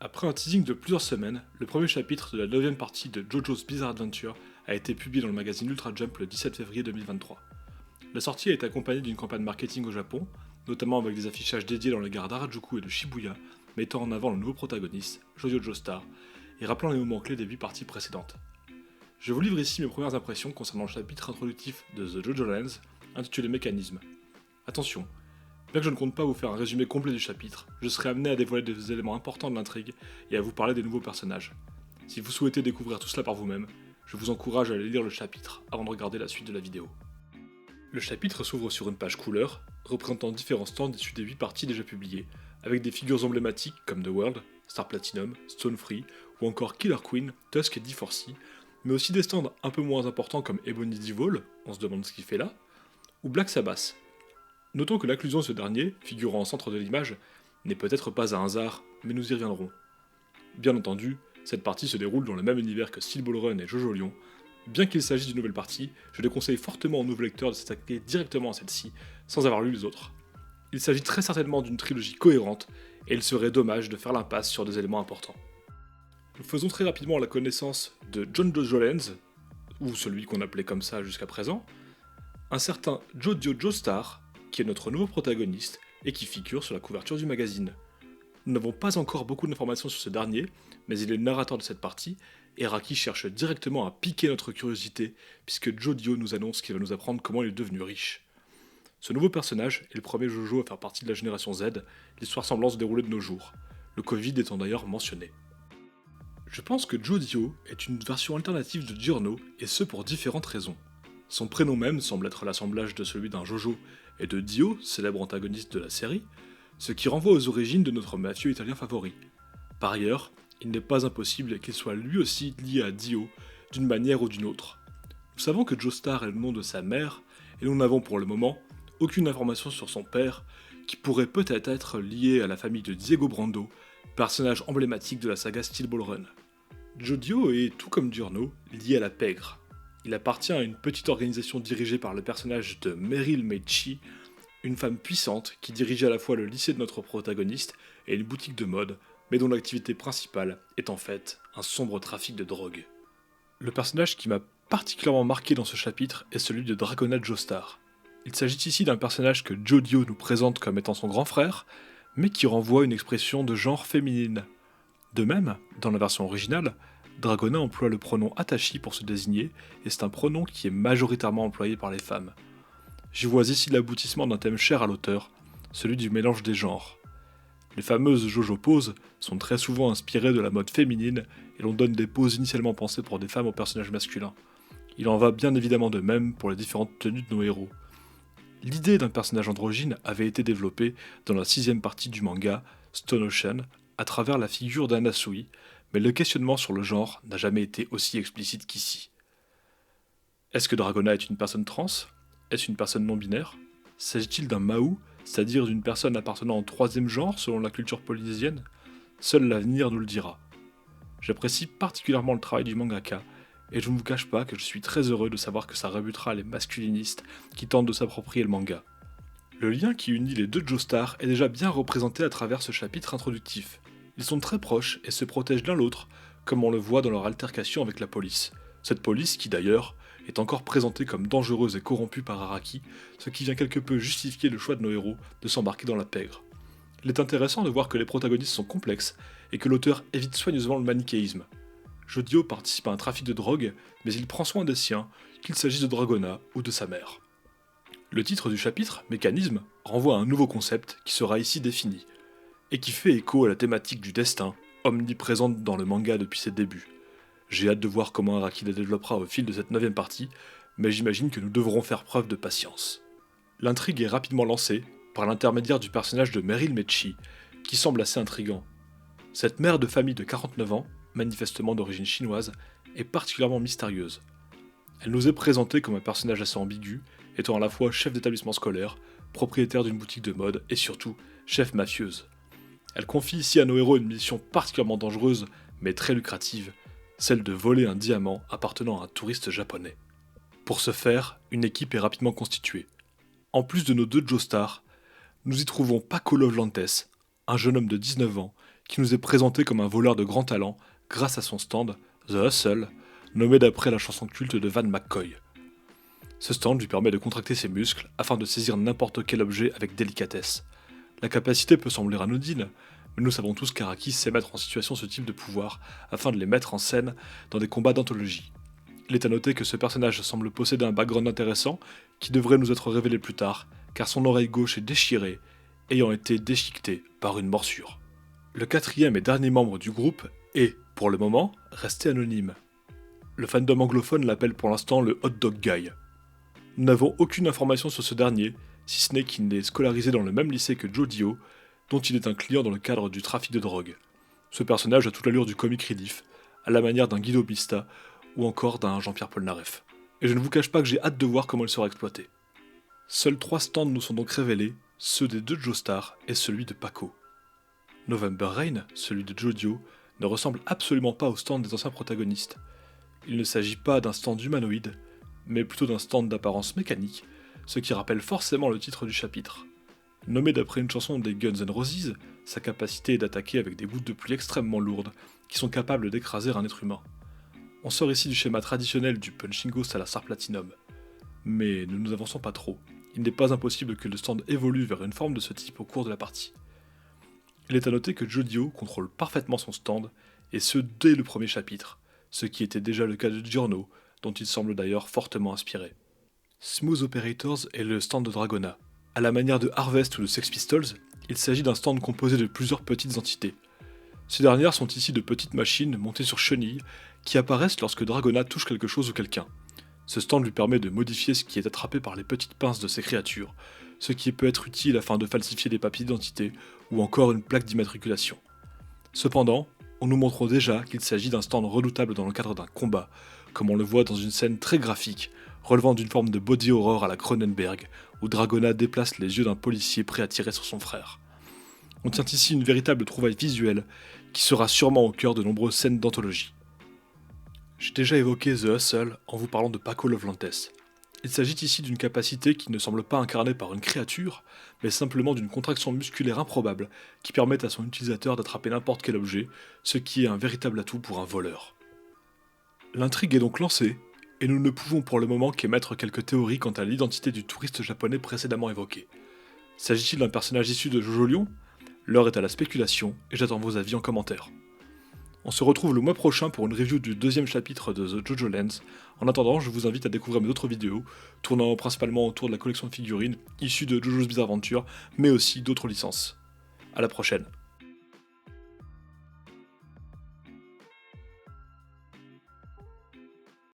Après un teasing de plusieurs semaines, le premier chapitre de la 9ème partie de JoJo's Bizarre Adventure a été publié dans le magazine Ultra Jump le 17 février 2023. La sortie a été accompagnée d'une campagne marketing au Japon, notamment avec des affichages dédiés dans les gares d'Harajuku et de Shibuya, mettant en avant le nouveau protagoniste, Jojo Joestar, et rappelant les moments clés des 8 parties précédentes. Je vous livre ici mes premières impressions concernant le chapitre introductif de The JoJo Lens, intitulé Mécanisme. Attention, bien que je ne compte pas vous faire un résumé complet du chapitre, je serai amené à dévoiler des éléments importants de l'intrigue et à vous parler des nouveaux personnages. Si vous souhaitez découvrir tout cela par vous-même, je vous encourage à aller lire le chapitre avant de regarder la suite de la vidéo. Le chapitre s'ouvre sur une page couleur, représentant différents stands issus des 8 parties déjà publiées, avec des figures emblématiques comme The World, Star Platinum, Stone Free, ou encore Killer Queen, Tusk et D4C, mais aussi des stands un peu moins importants comme Ebony Devil, on se demande ce qu'il fait là, ou Black Sabbath. Notons que l'inclusion de ce dernier, figurant au centre de l'image, n'est peut-être pas un hasard, mais nous y reviendrons. Bien entendu, cette partie se déroule dans le même univers que Steel Ball Run et Jojo Lion. Bien qu'il s'agisse d'une nouvelle partie, je déconseille fortement aux nouveaux lecteurs de s'attaquer directement à celle-ci, sans avoir lu les autres. Il s'agit très certainement d'une trilogie cohérente, et il serait dommage de faire l'impasse sur des éléments importants. Nous faisons très rapidement la connaissance de John Jojo Lens, ou celui qu'on appelait comme ça jusqu'à présent, un certain Jojo Joestar, qui est notre nouveau protagoniste, et qui figure sur la couverture du magazine. Nous n'avons pas encore beaucoup d'informations sur ce dernier, mais il est le narrateur de cette partie, et Araki cherche directement à piquer notre curiosité, puisque Jodio nous annonce qu'il va nous apprendre comment il est devenu riche. Ce nouveau personnage est le premier Jojo à faire partie de la génération Z, l'histoire semblant se dérouler de nos jours, le Covid étant d'ailleurs mentionné. Je pense que Jodio est une version alternative de Giorno, et ce pour différentes raisons. Son prénom même semble être l'assemblage de celui d'un Jojo et de Dio, célèbre antagoniste de la série, ce qui renvoie aux origines de notre mafieux italien favori. Par ailleurs, il n'est pas impossible qu'il soit lui aussi lié à Dio, d'une manière ou d'une autre. Nous savons que Joestar est le nom de sa mère, et nous n'avons pour le moment aucune information sur son père, qui pourrait peut-être être lié à la famille de Diego Brando, personnage emblématique de la saga Steel Ball Run. Jodio est, tout comme Giorno, lié à la pègre. Il appartient à une petite organisation dirigée par le personnage de Meryl Mechi, une femme puissante qui dirige à la fois le lycée de notre protagoniste et une boutique de mode, mais dont l'activité principale est en fait un sombre trafic de drogue. Le personnage qui m'a particulièrement marqué dans ce chapitre est celui de Dragona Joestar. Il s'agit ici d'un personnage que Jodio nous présente comme étant son grand frère, mais qui renvoie une expression de genre féminine. De même, dans la version originale, Dragona emploie le pronom Atashi pour se désigner, et c'est un pronom qui est majoritairement employé par les femmes. J'y vois ici l'aboutissement d'un thème cher à l'auteur, celui du mélange des genres. Les fameuses Jojo poses sont très souvent inspirées de la mode féminine, et l'on donne des poses initialement pensées pour des femmes aux personnages masculins. Il en va bien évidemment de même pour les différentes tenues de nos héros. L'idée d'un personnage androgyne avait été développée dans la 6ème partie du manga, Stone Ocean, à travers la figure d'Anasui, mais le questionnement sur le genre n'a jamais été aussi explicite qu'ici. Est-ce que Dragona est une personne trans ? Est-ce une personne non-binaire ? S'agit-il d'un Mahou, c'est-à-dire d'une personne appartenant au 3ème genre selon la culture polynésienne ? Seul l'avenir nous le dira. J'apprécie particulièrement le travail du mangaka, et je ne vous cache pas que je suis très heureux de savoir que ça rebutera les masculinistes qui tentent de s'approprier le manga. Le lien qui unit les deux Joestar est déjà bien représenté à travers ce chapitre introductif. Ils sont très proches et se protègent l'un l'autre, comme on le voit dans leur altercation avec la police. Cette police qui d'ailleurs est encore présentée comme dangereuse et corrompue par Araki, ce qui vient quelque peu justifier le choix de nos héros de s'embarquer dans la pègre. Il est intéressant de voir que les protagonistes sont complexes et que l'auteur évite soigneusement le manichéisme. Jodio participe à un trafic de drogue, mais il prend soin des siens, qu'il s'agisse de Dragona ou de sa mère. Le titre du chapitre, Mécanisme, renvoie à un nouveau concept qui sera ici défini, et qui fait écho à la thématique du destin, omniprésente dans le manga depuis ses débuts. J'ai hâte de voir comment Araki la développera au fil de cette 9ème partie, mais j'imagine que nous devrons faire preuve de patience. L'intrigue est rapidement lancée, par l'intermédiaire du personnage de Meryl Mechi, qui semble assez intrigant. Cette mère de famille de 49 ans, manifestement d'origine chinoise, est particulièrement mystérieuse. Elle nous est présentée comme un personnage assez ambigu, étant à la fois chef d'établissement scolaire, propriétaire d'une boutique de mode et surtout chef mafieuse. Elle confie ici à nos héros une mission particulièrement dangereuse, mais très lucrative, celle de voler un diamant appartenant à un touriste japonais. Pour ce faire, une équipe est rapidement constituée. En plus de nos deux Joestar, nous y trouvons Paco Lovlantes, un jeune homme de 19 ans, qui nous est présenté comme un voleur de grand talent grâce à son stand, The Hustle, nommé d'après la chanson culte de Van McCoy. Ce stand lui permet de contracter ses muscles afin de saisir n'importe quel objet avec délicatesse. La capacité peut sembler anodine, mais nous savons tous qu'Araki sait mettre en situation ce type de pouvoir afin de les mettre en scène dans des combats d'anthologie. Il est à noter que ce personnage semble posséder un background intéressant qui devrait nous être révélé plus tard, car son oreille gauche est déchirée, ayant été déchiquetée par une morsure. Le quatrième et dernier membre du groupe est, pour le moment, resté anonyme. Le fandom anglophone l'appelle pour l'instant le Hot Dog Guy. Nous n'avons aucune information sur ce dernier, si ce n'est qu'il est scolarisé dans le même lycée que Joe Dio, dont il est un client dans le cadre du trafic de drogue. Ce personnage a toute l'allure du comic relief, à la manière d'un Guido Pista ou encore d'un Jean-Pierre Polnareff. Et je ne vous cache pas que j'ai hâte de voir comment il sera exploité. Seuls 3 stands nous sont donc révélés, ceux des 2 Joestar et celui de Paco. November Rain, celui de Joe Dio, ne ressemble absolument pas au stand des anciens protagonistes. Il ne s'agit pas d'un stand humanoïde, mais plutôt d'un stand d'apparence mécanique, ce qui rappelle forcément le titre du chapitre. Nommé d'après une chanson des Guns N' Roses, sa capacité est d'attaquer avec des gouttes de pluie extrêmement lourdes, qui sont capables d'écraser un être humain. On sort ici du schéma traditionnel du punching ghost à la Star Platinum. Mais ne nous avançons pas trop, il n'est pas impossible que le stand évolue vers une forme de ce type au cours de la partie. Il est à noter que Joe Dio contrôle parfaitement son stand, et ce dès le premier chapitre, ce qui était déjà le cas de Giorno, dont il semble d'ailleurs fortement inspiré. Smooth Operators est le stand de Dragona. À la manière de Harvest ou de Sex Pistols, il s'agit d'un stand composé de plusieurs petites entités. Ces dernières sont ici de petites machines montées sur chenilles qui apparaissent lorsque Dragona touche quelque chose ou quelqu'un. Ce stand lui permet de modifier ce qui est attrapé par les petites pinces de ces créatures, ce qui peut être utile afin de falsifier des papiers d'identité ou encore une plaque d'immatriculation. Cependant, on nous montre déjà qu'il s'agit d'un stand redoutable dans le cadre d'un combat, comme on le voit dans une scène très graphique, relevant d'une forme de body horror à la Cronenberg, où Dragona déplace les yeux d'un policier prêt à tirer sur son frère. On tient ici une véritable trouvaille visuelle, qui sera sûrement au cœur de nombreuses scènes d'anthologie. J'ai déjà évoqué The Hustle en vous parlant de Paco Lovlantes. Il s'agit ici d'une capacité qui ne semble pas incarnée par une créature, mais simplement d'une contraction musculaire improbable qui permet à son utilisateur d'attraper n'importe quel objet, ce qui est un véritable atout pour un voleur. L'intrigue est donc lancée, et nous ne pouvons pour le moment qu'émettre quelques théories quant à l'identité du touriste japonais précédemment évoqué. S'agit-il d'un personnage issu de Jojo Lion ? L'heure est à la spéculation, et j'attends vos avis en commentaire. On se retrouve le mois prochain pour une review du 2e chapitre de The JoJo Lands. En attendant, je vous invite à découvrir mes autres vidéos, tournant principalement autour de la collection de figurines issues de JoJo's Bizarre Adventure, mais aussi d'autres licences. A la prochaine.